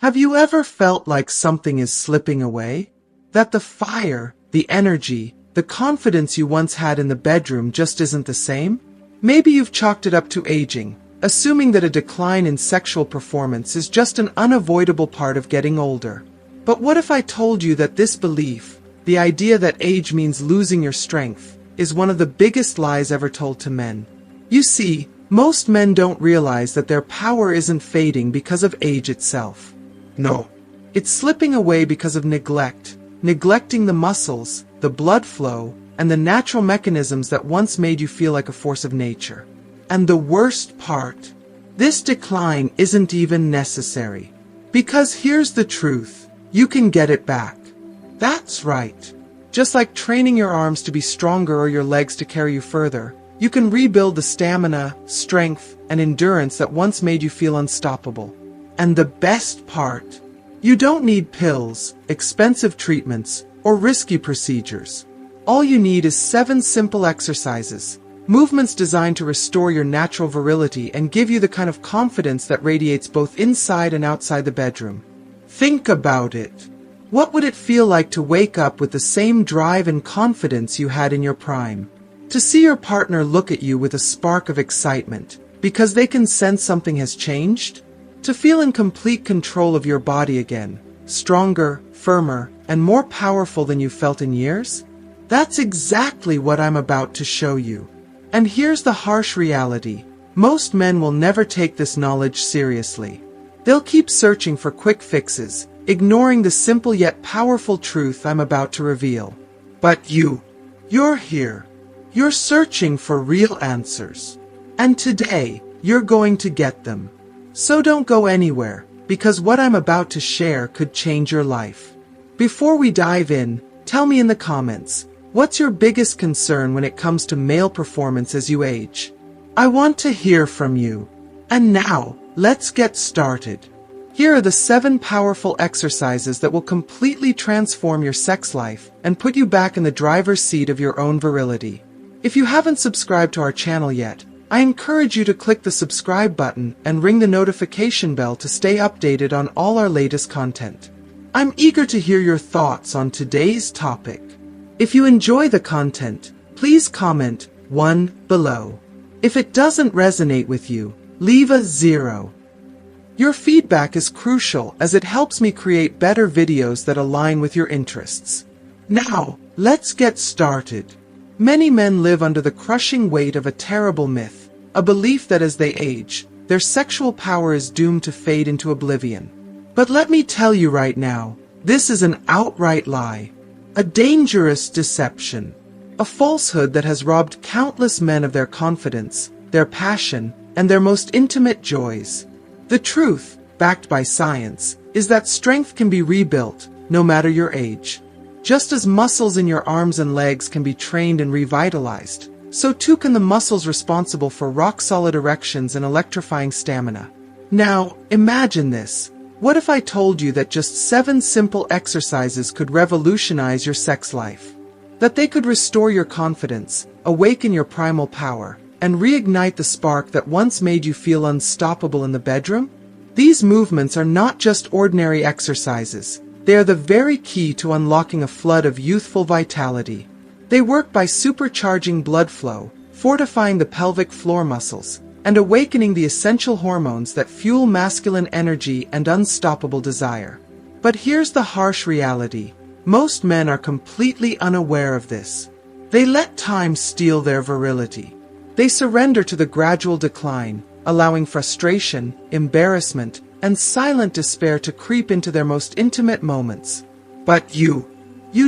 Have you ever felt like something is slipping away? That the fire, the energy, the confidence you once had in the bedroom just isn't the same? Maybe you've chalked it up to aging, assuming that a decline in sexual performance is just an unavoidable part of getting older. But what if I told you that this belief, the idea that age means losing your strength, is one of the biggest lies ever told to men? You see, most men don't realize that their power isn't fading because of age itself. No. It's slipping away because of neglect, neglecting the muscles, the blood flow, and the natural mechanisms that once made you feel like a force of nature. And the worst part, this decline isn't even necessary. Because here's the truth, you can get it back. That's right. Just like training your arms to be stronger or your legs to carry you further, you can rebuild the stamina, strength, and endurance that once made you feel unstoppable. And the best part, you don't need pills, expensive treatments, or risky procedures. All you need is 7 simple exercises, movements designed to restore your natural virility and give you the kind of confidence that radiates both inside and outside the bedroom. Think about it. What would it feel like to wake up with the same drive and confidence you had in your prime? To see your partner look at you with a spark of excitement, because they can sense something has changed? To feel in complete control of your body again, stronger, firmer, and more powerful than you felt in years? That's exactly what I'm about to show you. And here's the harsh reality. Most men will never take this knowledge seriously. They'll keep searching for quick fixes, ignoring the simple yet powerful truth I'm about to reveal. But you're here. You're searching for real answers. And today, you're going to get them. So don't go anywhere, because what I'm about to share could change your life. Before we dive in, tell me in the comments, what's your biggest concern when it comes to male performance as you age? I want to hear from you. And now, let's get started. Here are the 7 powerful exercises that will completely transform your sex life and put you back in the driver's seat of your own virility. If you haven't subscribed to our channel yet, I encourage you to click the subscribe button and ring the notification bell to stay updated on all our latest content. I'm eager to hear your thoughts on today's topic. If you enjoy the content, please comment 1 below. If it doesn't resonate with you, leave a 0. Your feedback is crucial as it helps me create better videos that align with your interests. Now, let's get started. Many men live under the crushing weight of a terrible myth, a belief that as they age, their sexual power is doomed to fade into oblivion. But let me tell you right now, this is an outright lie, a dangerous deception, a falsehood that has robbed countless men of their confidence, their passion, and their most intimate joys. The truth, backed by science, is that strength can be rebuilt, no matter your age. Just as muscles in your arms and legs can be trained and revitalized, so too can the muscles responsible for rock-solid erections and electrifying stamina. Now, imagine this. What if I told you that just 7 simple exercises could revolutionize your sex life? That they could restore your confidence, awaken your primal power, and reignite the spark that once made you feel unstoppable in the bedroom? These movements are not just ordinary exercises. They are the very key to unlocking a flood of youthful vitality. They work by supercharging blood flow, fortifying the pelvic floor muscles, and awakening the essential hormones that fuel masculine energy and unstoppable desire. But here's the harsh reality. Most men are completely unaware of this. They let time steal their virility. They surrender to the gradual decline, allowing frustration, embarrassment, and silent despair to creep into their most intimate moments. But you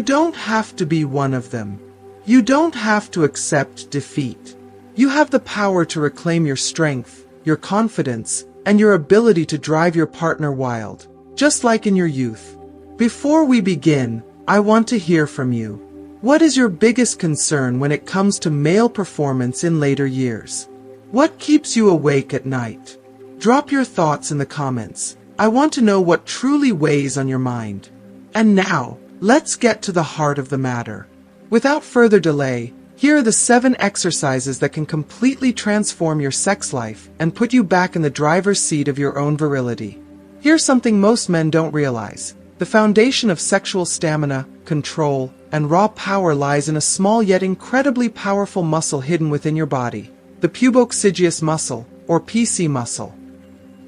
don't have to be one of them. You don't have to accept defeat. You have the power to reclaim your strength, your confidence, and your ability to drive your partner wild, just like in your youth. Before we begin, I want to hear from you. What is your biggest concern when it comes to male performance in later years? What keeps you awake at night? Drop your thoughts in the comments. I want to know what truly weighs on your mind. And now, let's get to the heart of the matter. Without further delay, here are the 7 exercises that can completely transform your sex life and put you back in the driver's seat of your own virility. Here's something most men don't realize. The foundation of sexual stamina, control, and raw power lies in a small yet incredibly powerful muscle hidden within your body, the pubococcygeus muscle, or PC muscle.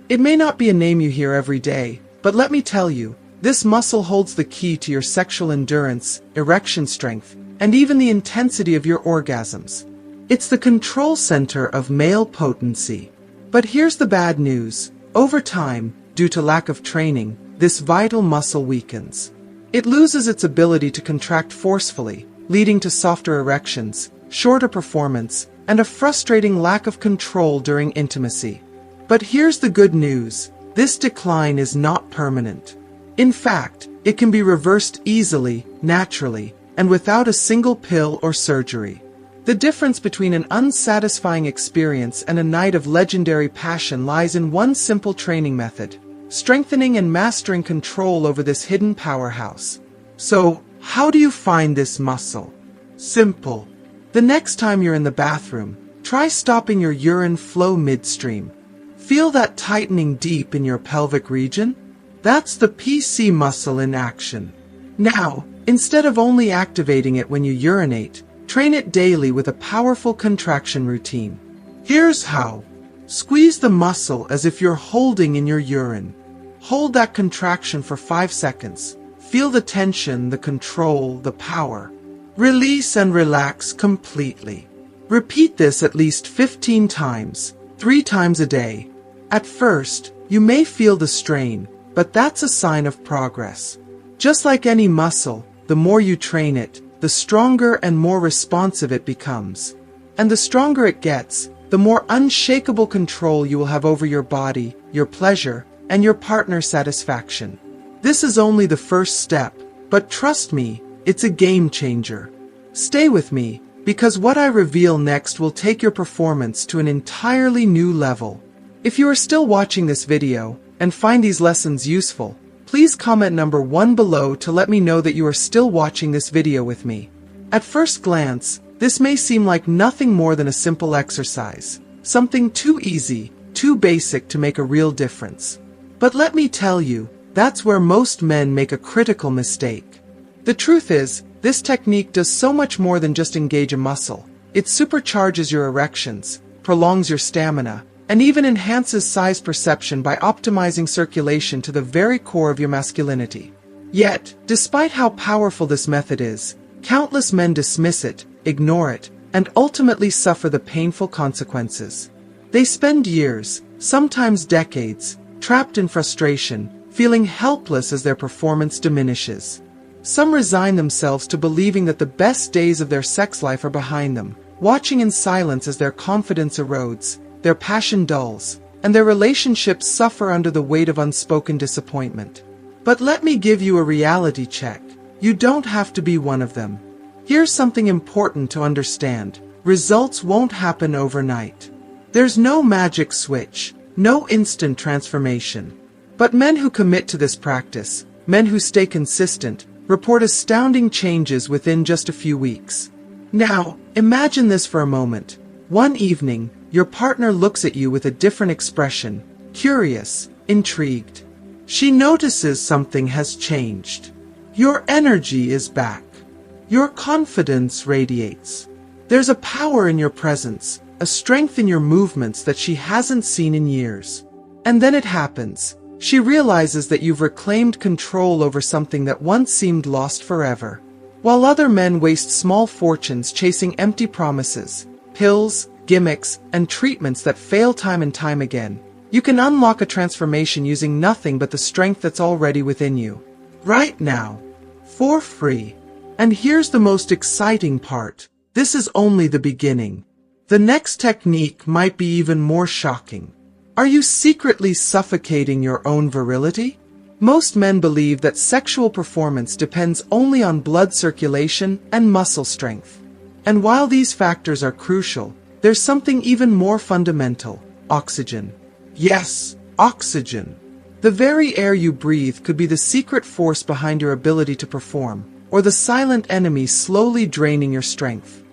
It may not be a name you hear every day, but let me tell you, this muscle holds the key to your sexual endurance, erection strength, and even the intensity of your orgasms. It's the control center of male potency. But here's the bad news. Over time, due to lack of training, this vital muscle weakens. It loses its ability to contract forcefully, leading to softer erections, shorter performance, and a frustrating lack of control during intimacy. But here's the good news. This decline is not permanent. In fact, it can be reversed easily, naturally, and without a single pill or surgery. The difference between an unsatisfying experience and a night of legendary passion lies in one simple training method: strengthening and mastering control over this hidden powerhouse. So, how do you find this muscle? Simple. The next time you're in the bathroom, try stopping your urine flow midstream. Feel that tightening deep in your pelvic region? That's the PC muscle in action. Now, instead of only activating it when you urinate, train it daily with a powerful contraction routine. Here's how. Squeeze the muscle as if you're holding in your urine. Hold that contraction for 5 seconds. Feel the tension, the control, the power. Release and relax completely. Repeat this at least 15 times, 3 times a day. At first, you may feel the strain, but that's a sign of progress. Just like any muscle, the more you train it, the stronger and more responsive it becomes. And the stronger it gets, the more unshakable control you will have over your body, your pleasure, and your partner's satisfaction. This is only the first step, but trust me, it's a game changer. Stay with me, because what I reveal next will take your performance to an entirely new level. If you are still watching this video, and find these lessons useful, please comment number 1 below to let me know that you are still watching this video with me. At first glance, this may seem like nothing more than a simple exercise, something too easy, too basic to make a real difference. But let me tell you, that's where most men make a critical mistake. The truth is, this technique does so much more than just engage a muscle. It supercharges your erections, prolongs your stamina, and even enhances size perception by optimizing circulation to the very core of your masculinity. Yet, despite how powerful this method is, countless men dismiss it, ignore it, and ultimately suffer the painful consequences. They spend years, sometimes decades, trapped in frustration, feeling helpless as their performance diminishes. Some resign themselves to believing that the best days of their sex life are behind them, watching in silence as their confidence erodes, their passion dulls, and their relationships suffer under the weight of unspoken disappointment. But let me give you a reality check. You don't have to be one of them. Here's something important to understand. Results won't happen overnight. There's no magic switch, no instant transformation. But men who commit to this practice, men who stay consistent, report astounding changes within just a few weeks. Now, imagine this for a moment. One evening, your partner looks at you with a different expression, curious, intrigued. She notices something has changed. Your energy is back. Your confidence radiates. There's a power in your presence, a strength in your movements that she hasn't seen in years. And then it happens. She realizes that you've reclaimed control over something that once seemed lost forever. While other men waste small fortunes chasing empty promises, pills, gimmicks, and treatments that fail time and time again, you can unlock a transformation using nothing but the strength that's already within you. Right now. For free. And here's the most exciting part. This is only the beginning. The next technique might be even more shocking. Are you secretly suffocating your own virility? Most men believe that sexual performance depends only on blood circulation and muscle strength. And while these factors are crucial, there's something even more fundamental: oxygen. Yes, oxygen. The very air you breathe could be the secret force behind your ability to perform, or the silent enemy slowly draining your strength.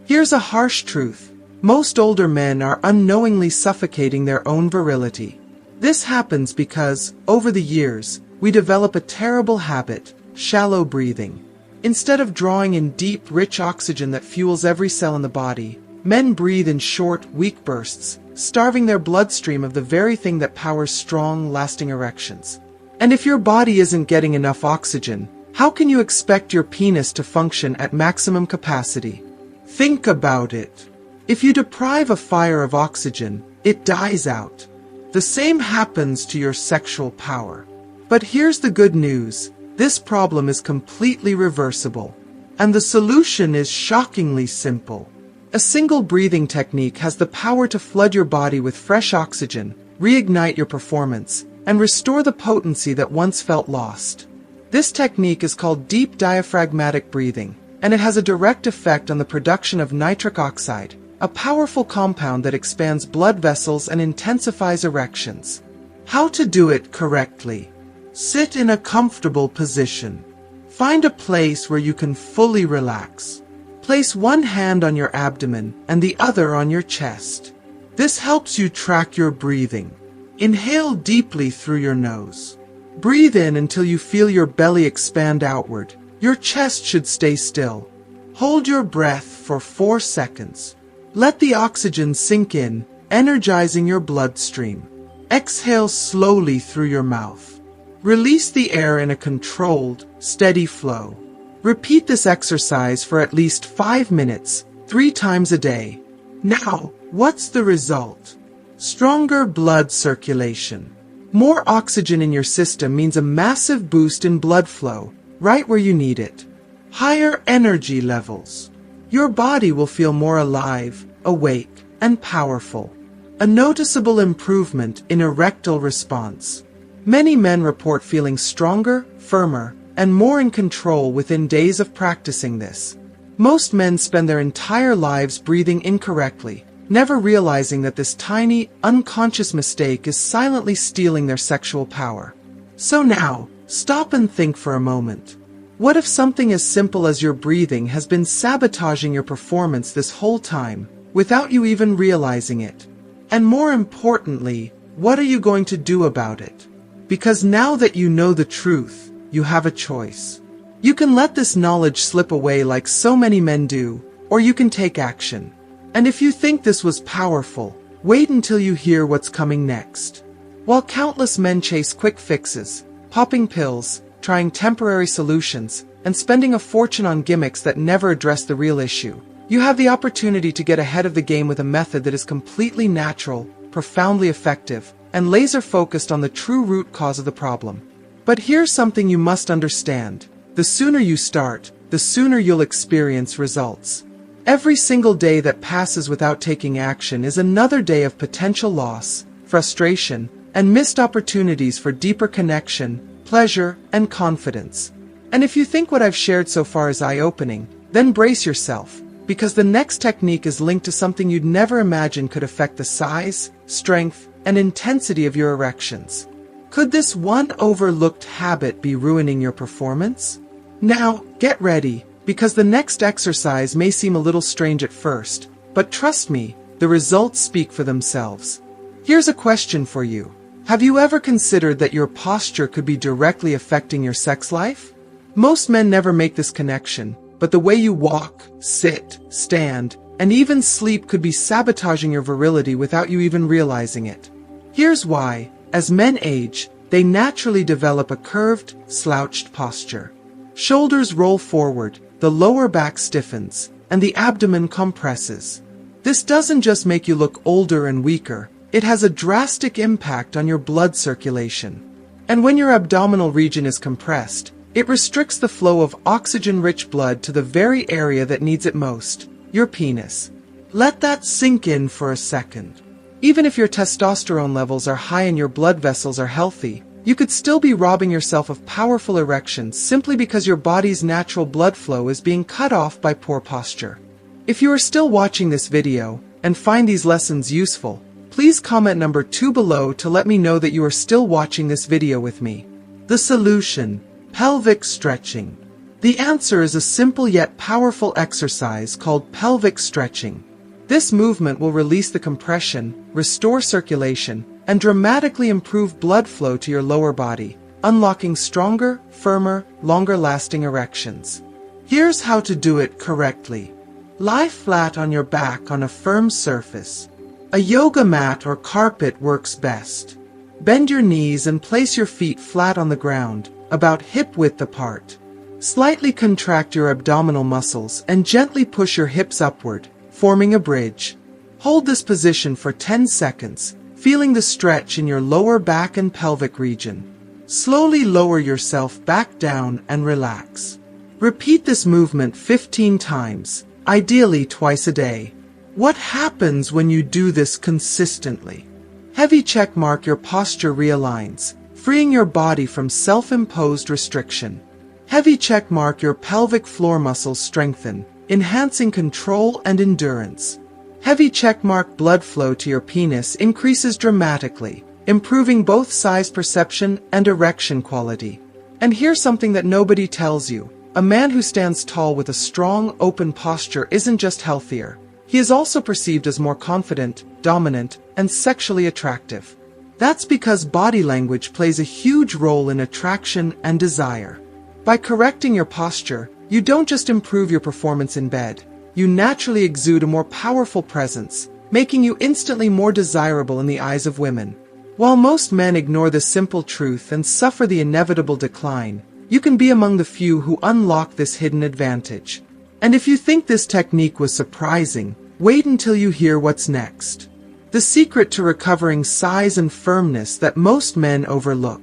Here's a harsh truth. Most older men are unknowingly suffocating their own virility. This happens because, over the years, we develop a terrible habit, shallow breathing. Instead of drawing in deep, rich oxygen that fuels every cell in the body, men breathe in short, weak bursts, starving their bloodstream of the very thing that powers strong, lasting erections. And if your body isn't getting enough oxygen, how can you expect your penis to function at maximum capacity? Think about it. If you deprive a fire of oxygen, it dies out. The same happens to your sexual power. But here's the good news. This problem is completely reversible. And the solution is shockingly simple. A single breathing technique has the power to flood your body with fresh oxygen, reignite your performance, and restore the potency that once felt lost. This technique is called deep diaphragmatic breathing, and it has a direct effect on the production of nitric oxide, a powerful compound that expands blood vessels and intensifies erections. How to do it correctly? Sit in a comfortable position. Find a place where you can fully relax. Place one hand on your abdomen and the other on your chest. This helps you track your breathing. Inhale deeply through your nose. Breathe in until you feel your belly expand outward. Your chest should stay still. Hold your breath for 4 seconds. Let the oxygen sink in, energizing your bloodstream. Exhale slowly through your mouth. Release the air in a controlled, steady flow. Repeat this exercise for at least 5 minutes, 3 times a day. Now, what's the result? Stronger blood circulation. More oxygen in your system means a massive boost in blood flow, right where you need it. Higher energy levels. Your body will feel more alive, awake, and powerful. A noticeable improvement in erectile response. Many men report feeling stronger, firmer, and more in control within days of practicing this. Most men spend their entire lives breathing incorrectly, never realizing that this tiny, unconscious mistake is silently stealing their sexual power. So now, stop and think for a moment. What if something as simple as your breathing has been sabotaging your performance this whole time, without you even realizing it? And more importantly, what are you going to do about it? Because now that you know the truth, you have a choice. You can let this knowledge slip away like so many men do, or you can take action. And if you think this was powerful, wait until you hear what's coming next. While countless men chase quick fixes, popping pills, trying temporary solutions, and spending a fortune on gimmicks that never address the real issue, you have the opportunity to get ahead of the game with a method that is completely natural, profoundly effective, and laser-focused on the true root cause of the problem. But here's something you must understand. The sooner you start, the sooner you'll experience results. Every single day that passes without taking action is another day of potential loss, frustration, and missed opportunities for deeper connection, pleasure, and confidence. And if you think what I've shared so far is eye-opening, then brace yourself, because the next technique is linked to something you'd never imagine could affect the size, strength, and intensity of your erections. Could this one overlooked habit be ruining your performance? Now, get ready, because the next exercise may seem a little strange at first, but trust me, the results speak for themselves. Here's a question for you. Have you ever considered that your posture could be directly affecting your sex life? Most men never make this connection, but the way you walk, sit, stand, and even sleep could be sabotaging your virility without you even realizing it. Here's why. As men age, they naturally develop a curved, slouched posture. Shoulders roll forward, the lower back stiffens, and the abdomen compresses. This doesn't just make you look older and weaker, it has a drastic impact on your blood circulation. And when your abdominal region is compressed, it restricts the flow of oxygen-rich blood to the very area that needs it most, your penis. Let that sink in for a second. Even if your testosterone levels are high and your blood vessels are healthy, you could still be robbing yourself of powerful erections simply because your body's natural blood flow is being cut off by poor posture. If you are still watching this video and find these lessons useful, please comment number 2 below to let me know that you are still watching this video with me. The solution: pelvic stretching. The answer is a simple yet powerful exercise called pelvic stretching. This movement will release the compression, restore circulation, and dramatically improve blood flow to your lower body, unlocking stronger, firmer, longer-lasting erections. Here's how to do it correctly. Lie flat on your back on a firm surface. A yoga mat or carpet works best. Bend your knees and place your feet flat on the ground, about hip-width apart. Slightly contract your abdominal muscles and gently push your hips upward, forming a bridge. Hold this position for 10 seconds, feeling the stretch in your lower back and pelvic region. Slowly lower yourself back down and relax. Repeat this movement 15 times, ideally twice a day. What happens when you do this consistently? Heavy checkmark, your posture realigns, freeing your body from self-imposed restriction. Heavy checkmark, your pelvic floor muscles strengthen, enhancing control and endurance. Heavy checkmark, blood flow to your penis increases dramatically, improving both size perception and erection quality. And here's something that nobody tells you. A man who stands tall with a strong, open posture isn't just healthier. He is also perceived as more confident, dominant, and sexually attractive. That's because body language plays a huge role in attraction and desire. By correcting your posture, you don't just improve your performance in bed. You naturally exude a more powerful presence, making you instantly more desirable in the eyes of women. While most men ignore this simple truth and suffer the inevitable decline, you can be among the few who unlock this hidden advantage. And if you think this technique was surprising, wait until you hear what's next. The secret to recovering size and firmness that most men overlook.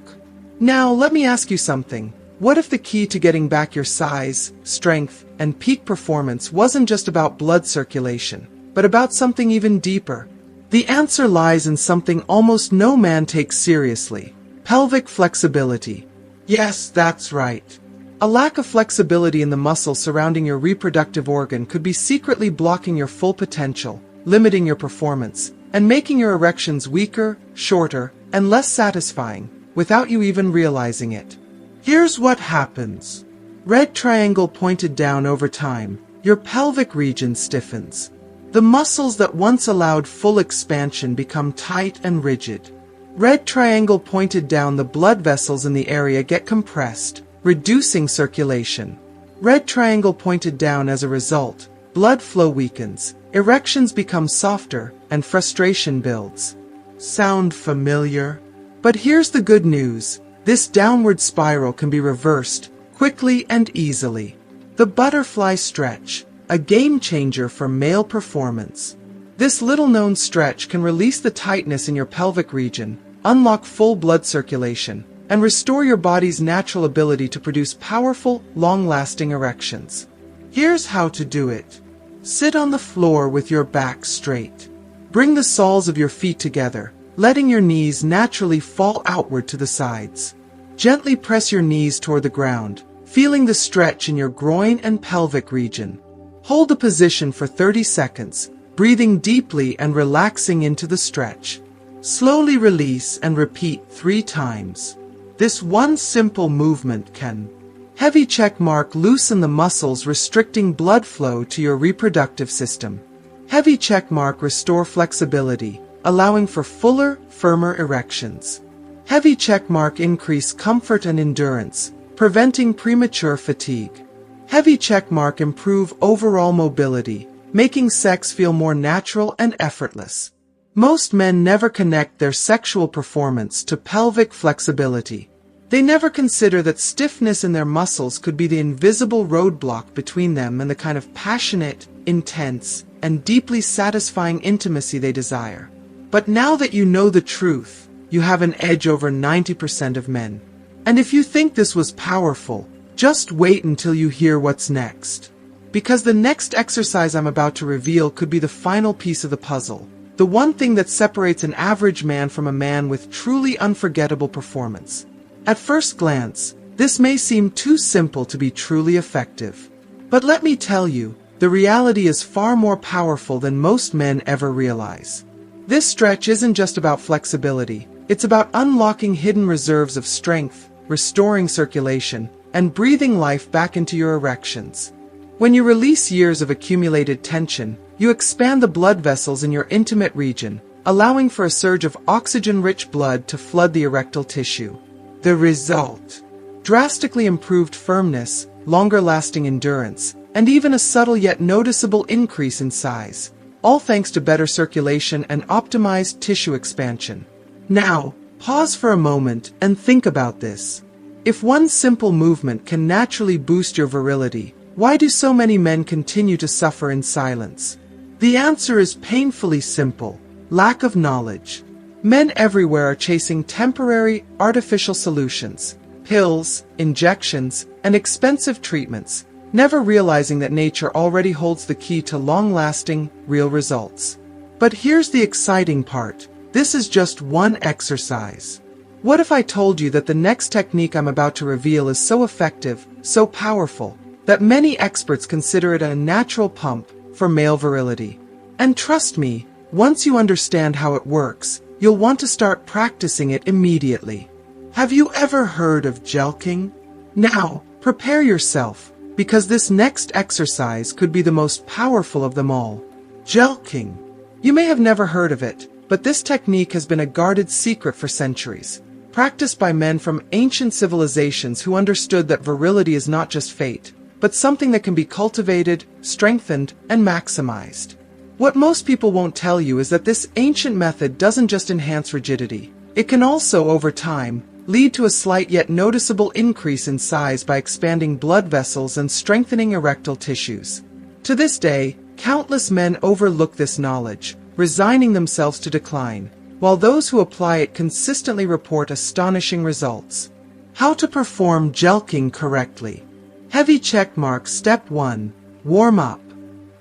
Now, let me ask you something. What if the key to getting back your size, strength, and peak performance wasn't just about blood circulation, but about something even deeper? The answer lies in something almost no man takes seriously: pelvic flexibility. Yes, that's right. A lack of flexibility in the muscle surrounding your reproductive organ could be secretly blocking your full potential, limiting your performance, and making your erections weaker, shorter, and less satisfying, without you even realizing it. Here's what happens. Red triangle pointed down. Over time, your pelvic region stiffens. The muscles that once allowed full expansion become tight and rigid. Red triangle pointed down. The blood vessels in the area get compressed, reducing circulation. Red triangle pointed down. As a result, blood flow weakens, erections become softer, and frustration builds. Sound familiar? But here's the good news. This downward spiral can be reversed quickly and easily. The butterfly stretch, a game changer for male performance. This little-known stretch can release the tightness in your pelvic region, unlock full blood circulation, and restore your body's natural ability to produce powerful, long-lasting erections. Here's how to do it. Sit on the floor with your back straight. Bring the soles of your feet together, letting your knees naturally fall outward to the sides. Gently press your knees toward the ground, feeling the stretch in your groin and pelvic region. Hold the position for 30 seconds, breathing deeply and relaxing into the stretch. Slowly release and repeat 3 times. This one simple movement can heavy checkmark loosen the muscles restricting blood flow to your reproductive system. Heavy checkmark restore flexibility, allowing for fuller, firmer erections. Heavy checkmark increase comfort and endurance, preventing premature fatigue. Heavy checkmark improve overall mobility, making sex feel more natural and effortless. Most men never connect their sexual performance to pelvic flexibility. They never consider that stiffness in their muscles could be the invisible roadblock between them and the kind of passionate, intense, and deeply satisfying intimacy they desire. But now that you know the truth, you have an edge over 90% of men. And if you think this was powerful, just wait until you hear what's next. Because the next exercise I'm about to reveal could be the final piece of the puzzle. The one thing that separates an average man from a man with truly unforgettable performance. At first glance, this may seem too simple to be truly effective. But let me tell you, the reality is far more powerful than most men ever realize. This stretch isn't just about flexibility, it's about unlocking hidden reserves of strength, restoring circulation, and breathing life back into your erections. When you release years of accumulated tension, you expand the blood vessels in your intimate region, allowing for a surge of oxygen-rich blood to flood the erectile tissue. The result: drastically improved firmness, longer-lasting endurance, and even a subtle yet noticeable increase in size, all thanks to better circulation and optimized tissue expansion. Now, pause for a moment and think about this. If one simple movement can naturally boost your virility, why do so many men continue to suffer in silence? The answer is painfully simple: lack of knowledge. Men everywhere are chasing temporary, artificial solutions, pills, injections, and expensive treatments, never realizing that nature already holds the key to long-lasting, real results. But here's the exciting part: this is just one exercise. What if I told you that the next technique I'm about to reveal is so effective, so powerful, that many experts consider it a natural pump for male virility? And trust me, once you understand how it works, you'll want to start practicing it immediately. Have you ever heard of jelqing? Now, prepare yourself, because this next exercise could be the most powerful of them all. Jelqing. You may have never heard of it, but this technique has been a guarded secret for centuries, practiced by men from ancient civilizations who understood that virility is not just fate, but something that can be cultivated, strengthened, and maximized. What most people won't tell you is that this ancient method doesn't just enhance rigidity. It can also, over time, lead to a slight yet noticeable increase in size by expanding blood vessels and strengthening erectile tissues. To this day, countless men overlook this knowledge, resigning themselves to decline, while those who apply it consistently report astonishing results. How to perform jelqing correctly. Heavy checkmark. Step 1. Warm up.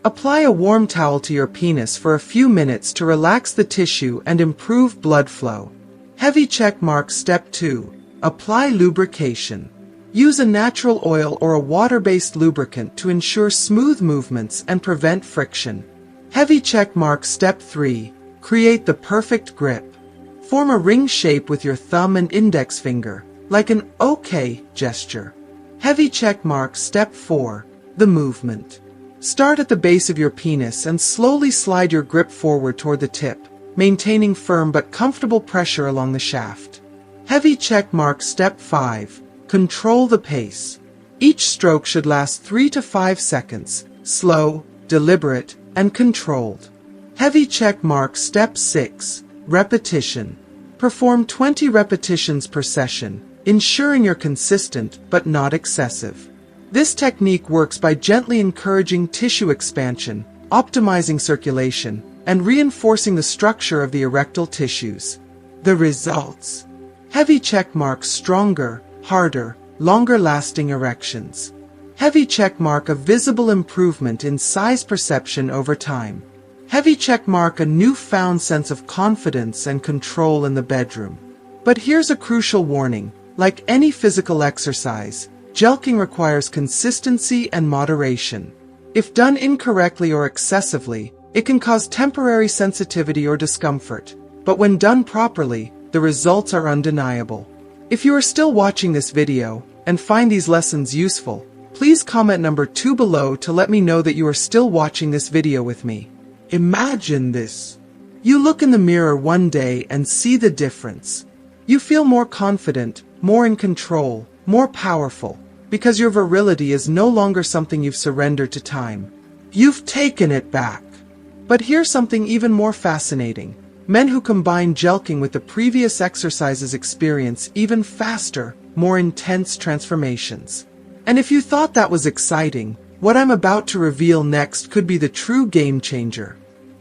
Apply a warm towel to your penis for a few minutes to relax the tissue and improve blood flow. Heavy checkmark. Step 2. Apply lubrication. Use a natural oil or a water-based lubricant to ensure smooth movements and prevent friction. Heavy checkmark. Step 3. Create the perfect grip. Form a ring shape with your thumb and index finger, like an OK gesture. Heavy checkmark. Step 4. The movement. Start at the base of your penis and slowly slide your grip forward toward the tip, maintaining firm but comfortable pressure along the shaft. Heavy checkmark. Step 5. Control the pace. Each stroke should last 3 to 5 seconds, slow, deliberate, and controlled. Heavy checkmark. Step 6. Repetition. Perform 20 repetitions per session, ensuring you're consistent but not excessive. This technique works by gently encouraging tissue expansion, optimizing circulation, and reinforcing the structure of the erectile tissues. The results: heavy checkmark. Stronger, harder, longer-lasting erections. Heavy checkmark. A visible improvement in size perception over time. Heavy checkmark. A newfound sense of confidence and control in the bedroom. But here's a crucial warning: like any physical exercise, jelqing requires consistency and moderation. If done incorrectly or excessively, it can cause temporary sensitivity or discomfort, but when done properly, the results are undeniable. If you are still watching this video and find these lessons useful, please comment number 2 below to let me know that you are still watching this video with me. Imagine this. You look in the mirror one day and see the difference. You feel more confident, more in control, more powerful, because your virility is no longer something you've surrendered to time. You've taken it back. But here's something even more fascinating. Men who combine jelqing with the previous exercises experience even faster, more intense transformations. And if you thought that was exciting, what I'm about to reveal next could be the true game changer.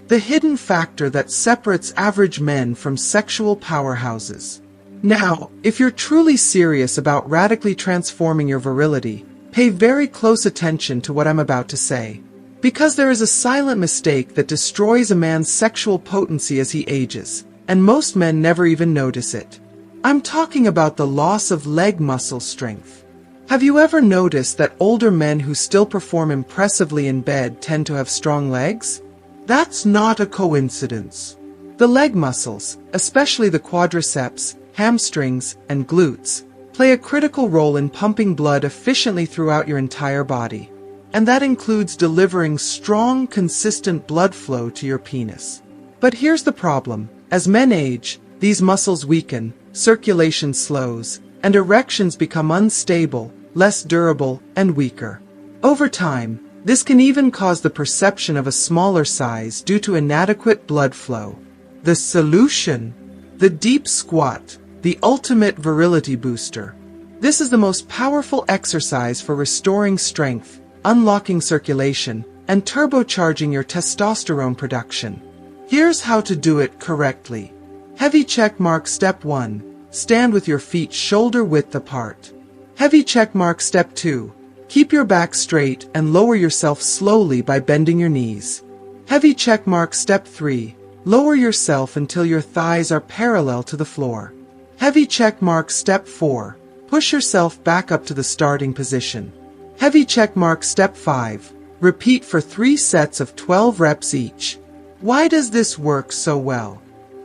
The hidden factor that separates average men from sexual powerhouses. Now, if you're truly serious about radically transforming your virility, pay very close attention to what I'm about to say. Because there is a silent mistake that destroys a man's sexual potency as he ages, and most men never even notice it. I'm talking about the loss of leg muscle strength. Have you ever noticed that older men who still perform impressively in bed tend to have strong legs? That's not a coincidence. The leg muscles, especially the quadriceps, hamstrings, and glutes, play a critical role in pumping blood efficiently throughout your entire body. And that includes delivering strong, consistent blood flow to your penis. But here's the problem. As men age, these muscles weaken, circulation slows, and erections become unstable, less durable, and weaker. Over time, this can even cause the perception of a smaller size due to inadequate blood flow. The solution? The deep squat, the ultimate virility booster. This is the most powerful exercise for restoring strength, unlocking circulation, and turbocharging your testosterone production. Here's how to do it correctly. Heavy checkmark step 1. Stand with your feet shoulder width apart. Heavy checkmark step 2. Keep your back straight and lower yourself slowly by bending your knees. Heavy checkmark step 3. Lower yourself until your thighs are parallel to the floor. Heavy checkmark step 4. Push yourself back up to the starting position. Heavy checkmark step 5. Repeat for 3 sets of 12 reps each. Why does this work so well?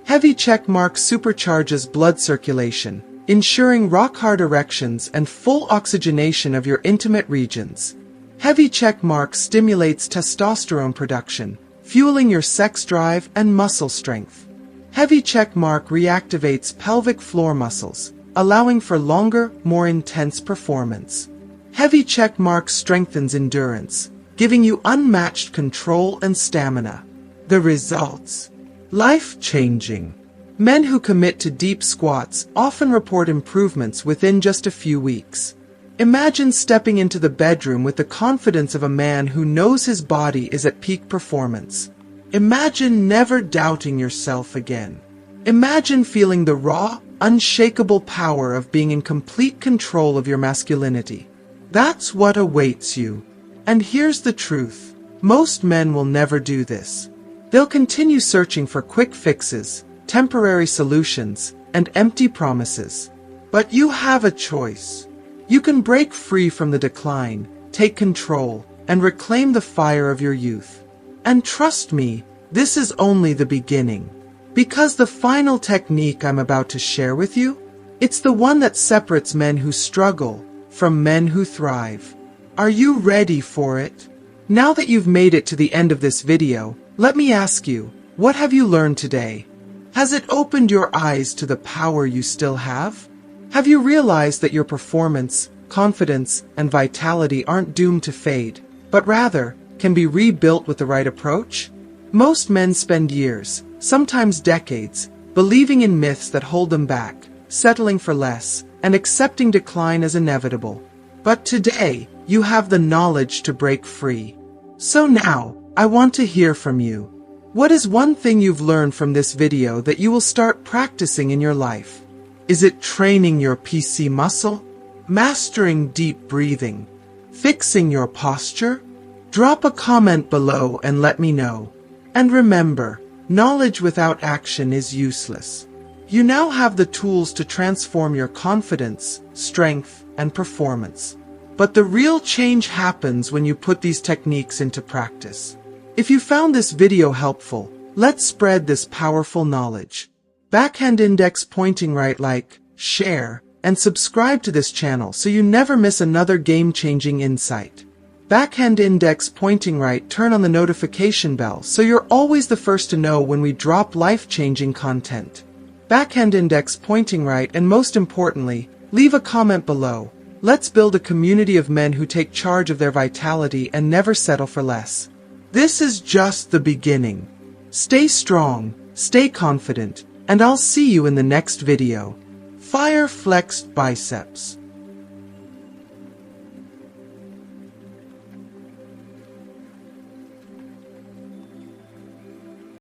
Heavy checkmark supercharges blood circulation, ensuring rock-hard erections and full oxygenation of your intimate regions. Heavy checkmark stimulates testosterone production, fueling your sex drive and muscle strength. Heavy checkmark reactivates pelvic floor muscles, allowing for longer, more intense performance. Heavy checkmark strengthens endurance, giving you unmatched control and stamina. The results? Life-changing. Men who commit to deep squats often report improvements within just a few weeks. Imagine stepping into the bedroom with the confidence of a man who knows his body is at peak performance. Imagine never doubting yourself again. Imagine feeling the raw, unshakable power of being in complete control of your masculinity. That's what awaits you. And here's the truth. Most men will never do this. They'll continue searching for quick fixes, temporary solutions, and empty promises. But you have a choice. You can break free from the decline, take control, and reclaim the fire of your youth. And trust me, this is only the beginning. Because the final technique I'm about to share with you, it's the one that separates men who struggle from men who thrive. Are you ready for it? Now that you've made it to the end of this video, let me ask you, what have you learned today? Has it opened your eyes to the power you still have? Have you realized that your performance, confidence, and vitality aren't doomed to fade, but rather can be rebuilt with the right approach? Most men spend years, sometimes decades, believing in myths that hold them back, settling for less, and accepting decline as inevitable. But today, you have the knowledge to break free. So now, I want to hear from you. What is one thing you've learned from this video that you will start practicing in your life? Is it training your PC muscle? Mastering deep breathing? Fixing your posture? Drop a comment below and let me know. And remember, knowledge without action is useless. You now have the tools to transform your confidence, strength, and performance. But the real change happens when you put these techniques into practice. If you found this video helpful, let's spread this powerful knowledge. Backhand index pointing right, like, share, and subscribe to this channel so you never miss another game-changing insight. Backhand index pointing right, turn on the notification bell so you're always the first to know when we drop life-changing content. Backhand index pointing right, and most importantly, leave a comment below. Let's build a community of men who take charge of their vitality and never settle for less. This is just the beginning. Stay strong, stay confident, and I'll see you in the next video. Fire flexed biceps.